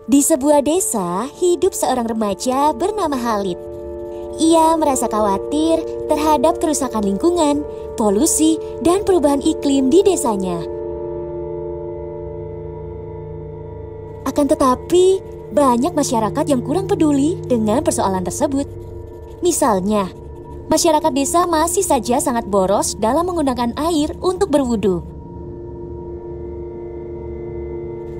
Di sebuah desa, hidup seorang remaja bernama Khalid. Ia merasa khawatir terhadap kerusakan lingkungan, polusi, dan perubahan iklim di desanya. Akan tetapi, banyak masyarakat yang kurang peduli dengan persoalan tersebut. Misalnya, masyarakat desa masih saja sangat boros dalam menggunakan air untuk berwudu.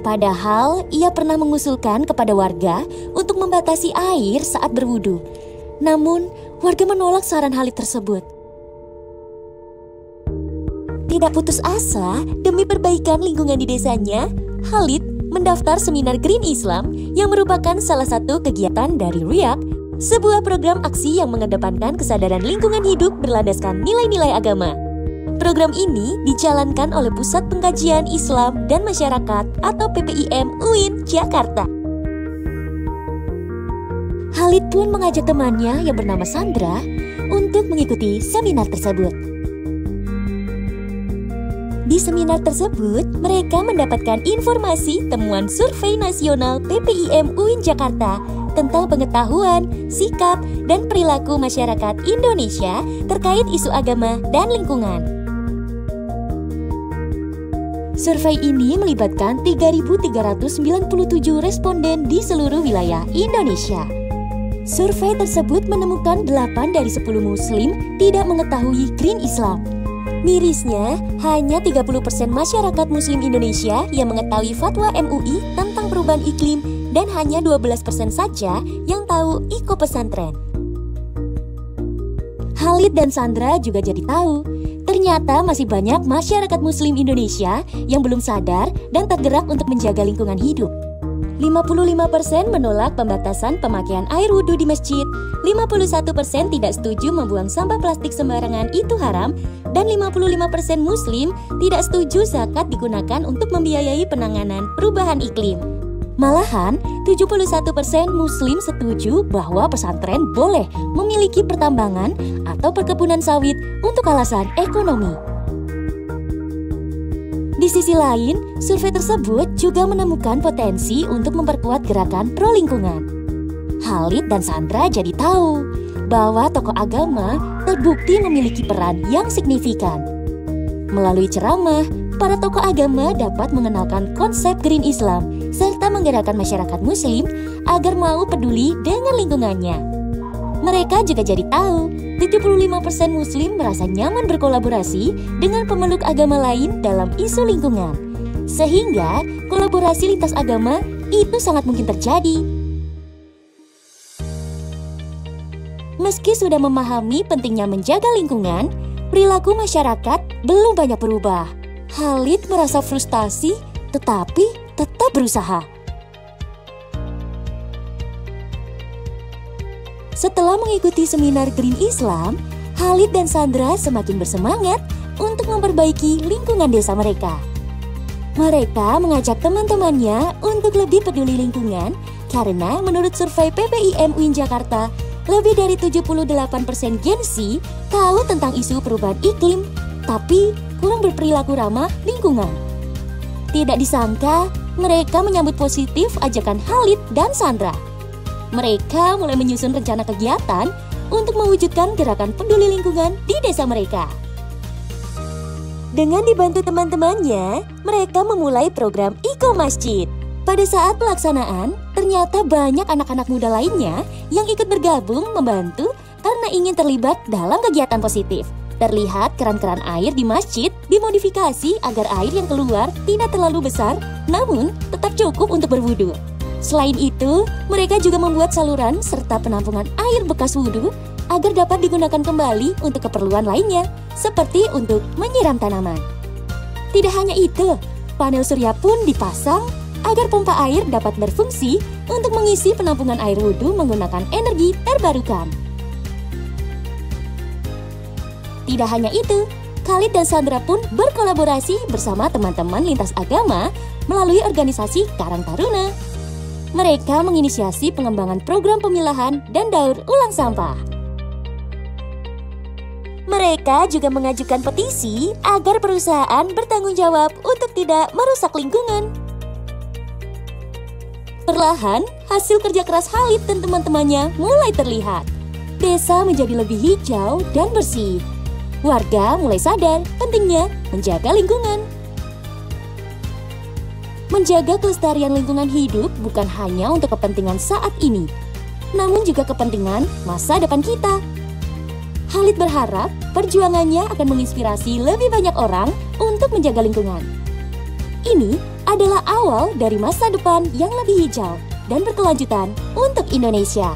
Padahal ia pernah mengusulkan kepada warga untuk membatasi air saat berwudu. Namun, warga menolak saran Khalid tersebut. Tidak putus asa demi perbaikan lingkungan di desanya, Khalid mendaftar seminar Green Islam yang merupakan salah satu kegiatan dari RIAK, sebuah program aksi yang mengedepankan kesadaran lingkungan hidup berlandaskan nilai-nilai agama. Program ini dijalankan oleh Pusat Pengkajian Islam dan Masyarakat atau PPIM UIN Jakarta. Khalid pun mengajak temannya yang bernama Sandra untuk mengikuti seminar tersebut. Di seminar tersebut, mereka mendapatkan informasi temuan survei nasional PPIM UIN Jakarta tentang pengetahuan, sikap, dan perilaku masyarakat Indonesia terkait isu agama dan lingkungan. Survei ini melibatkan 3.397 responden di seluruh wilayah Indonesia. Survei tersebut menemukan 8 dari 10 muslim tidak mengetahui Green Islam. Mirisnya, hanya 30% masyarakat muslim Indonesia yang mengetahui fatwa MUI tentang perubahan iklim dan hanya 12% saja yang tahu Iko Pesantren. Khalid dan Sandra juga jadi tahu, ternyata masih banyak masyarakat muslim Indonesia yang belum sadar dan tergerak untuk menjaga lingkungan hidup. 55% menolak pembatasan pemakaian air wudhu di masjid, 51% tidak setuju membuang sampah plastik sembarangan itu haram, dan 55% muslim tidak setuju zakat digunakan untuk membiayai penanganan perubahan iklim. Malahan, 71% muslim setuju bahwa pesantren boleh memiliki pertambangan atau perkebunan sawit untuk alasan ekonomi. Di sisi lain, survei tersebut juga menemukan potensi untuk memperkuat gerakan pro lingkungan. Khalid dan Sandra jadi tahu bahwa tokoh agama terbukti memiliki peran yang signifikan. Melalui ceramah, para tokoh agama dapat mengenalkan konsep Green Islam serta menggerakkan masyarakat muslim agar mau peduli dengan lingkungannya. Mereka juga jadi tahu, 75% muslim merasa nyaman berkolaborasi dengan pemeluk agama lain dalam isu lingkungan. Sehingga kolaborasi lintas agama itu sangat mungkin terjadi. Meski sudah memahami pentingnya menjaga lingkungan, perilaku masyarakat belum banyak berubah. Khalid merasa frustasi, tetapi tetap berusaha. Setelah mengikuti seminar Green Islam, Khalid dan Sandra semakin bersemangat untuk memperbaiki lingkungan desa mereka. Mereka mengajak teman-temannya untuk lebih peduli lingkungan karena menurut survei PPIM UIN Jakarta, lebih dari 78% Gen Z tahu tentang isu perubahan iklim, tapi kurang berperilaku ramah lingkungan. Tidak disangka, mereka menyambut positif ajakan Khalid dan Sandra. Mereka mulai menyusun rencana kegiatan untuk mewujudkan gerakan peduli lingkungan di desa mereka. Dengan dibantu teman-temannya, mereka memulai program Iko Masjid. Pada saat pelaksanaan, ternyata banyak anak-anak muda lainnya yang ikut bergabung membantu karena ingin terlibat dalam kegiatan positif. Terlihat keran-keran air di masjid dimodifikasi agar air yang keluar tidak terlalu besar, namun tetap cukup untuk berwudu. Selain itu, mereka juga membuat saluran serta penampungan air bekas wudhu agar dapat digunakan kembali untuk keperluan lainnya, seperti untuk menyiram tanaman. Tidak hanya itu, panel surya pun dipasang agar pompa air dapat berfungsi untuk mengisi penampungan air wudhu menggunakan energi terbarukan. Tidak hanya itu, Khalid dan Sandra pun berkolaborasi bersama teman-teman lintas agama melalui organisasi Karang Taruna. Mereka menginisiasi pengembangan program pemilahan dan daur ulang sampah. Mereka juga mengajukan petisi agar perusahaan bertanggung jawab untuk tidak merusak lingkungan. Perlahan, hasil kerja keras Khalid dan teman-temannya mulai terlihat. Desa menjadi lebih hijau dan bersih. Warga mulai sadar pentingnya menjaga lingkungan. Menjaga kelestarian lingkungan hidup bukan hanya untuk kepentingan saat ini, namun juga kepentingan masa depan kita. Khalid berharap perjuangannya akan menginspirasi lebih banyak orang untuk menjaga lingkungan. Ini adalah awal dari masa depan yang lebih hijau dan berkelanjutan untuk Indonesia.